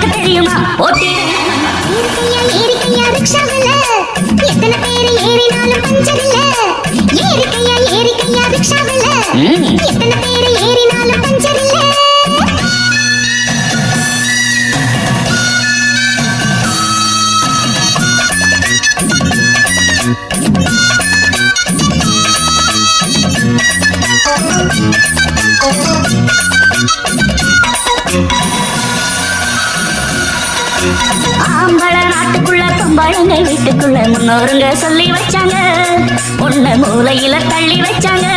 உனக்கு தெரியுமா போட்டி ஏறிக்கையா ரிக்ஷாவில எத்தனை பேர் ஏறினாலும் பஞ்சரில்ல ஏறிக்கையா ரிக்ஷாவில எத்தனை பேர் ஏறினாலும் பஞ்சரில்ல ஆம்பள நாட்டுக்குள்ள பொம்பளங்க வீட்டுக்குள்ள முன்னோருங்க சொல்லி வச்சாங்க பொண்ணு மூலையில தள்ளி வச்சாங்க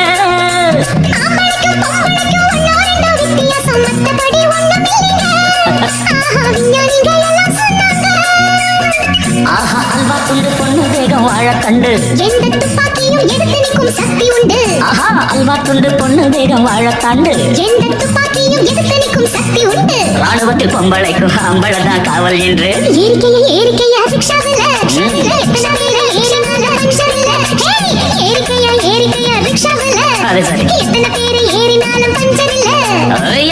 ஆஹா அல்வா துண்டு பொண்ணு வேகம் வாழ கண்டு எந்த துப்பாக்கியும் எடுத்து நிற்கும் சக்தி உண்டு ஆஹா அல்வா துண்டு பொண்ணு வேகம் வாழ தாண்டு எந்த துப்பாக்கியும் எடுத்து நிற்கும் சக்தி உண்டு ராணுவத்தில் பொம்பளைக்கும் ஆம்பளதான் காவல் என்று ஏறிக்கையா ரிக்ஷாவில எத்தனை பேர் ஏறினாலும் பஞ்சரில்ல ஏறிக்கையா ரிக்ஷாவில அது சரி எத்தனை பேர் ஏறினாலும் பஞ்சரில்ல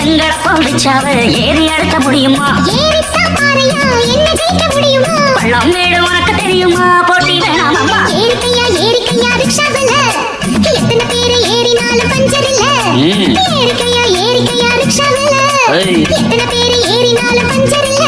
எங்கட பம்பிச்சாவ ஏறி அடக்க முடியுமா ஏறித்தான் பாறையா என்ன ஜெயிக்க முடியுமா பள்ளம் மேடு உனக்கு தெரியுமா போட்டி வேணாமா ஏறிக்கையா ரிக்ஷாவில எத்தனை பேர் ஏறினாலும் பஞ்சரில்ல ஏறிக்கையா ரிக்ஷாவில எத்தனை பேர் ஏறினாலும் பஞ்சரில்ல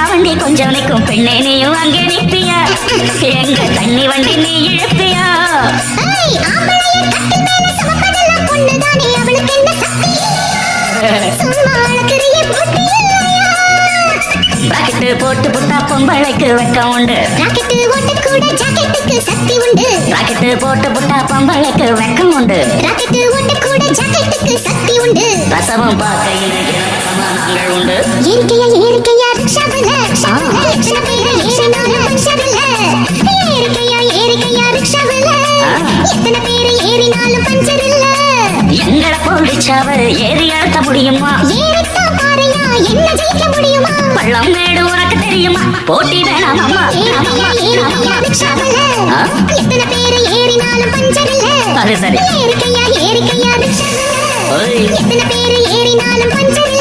வண்டி கொஞ்சம் நிற்கும் பெண்ணே நீயும் அங்கே நிற்பியா எங்க தண்ணி வண்டி நீ இழுப்பியா ராக்கெட்டு போட்டு புட்டா பொம்பளைக்கு வெக்கம் உண்டு ராக்கெட்டு ஓட்ட கூட ஜாக்கெட்டுக்கு சக்தி உண்டு ராக்கெட்டு போட்டு புட்டா பொம்பளைக்கு வெக்கம் உண்டு ராக்கெட்டு ஓட்ட கூட ஜாக்கெட்டுக்கு சக்தி உண்டு ரசமும் பார்க்கையில் நாங்கள் உண்டு ஏறிக்கையா ரிக்ஷாவில எத்தனை பேர் ஏறினாலும் பஞ்சரில்ல ஏறிக்கையா ரிக்ஷாவில எத்தனை பேர் ஏறினாலும் பஞ்சரில்ல எங்களை போலிச்சாவ ஏறி அழுத்த முடியுமா ஏறித்தான் பாறையா என்ன ஜெயிக்க முடியுமா பள்ளம் மேடு உனக்கு தெரியுமா போட்டி வேணாமா ஏறிக்கையா ரிக்ஷாவில எத்தனை பேர் ஏறினாலும் பஞ்சரில்ல அது சரி ஏறிக்கையா ரிக்ஷாவில எத்தனை பேர் ஏறினாலும் பஞ்சரில்ல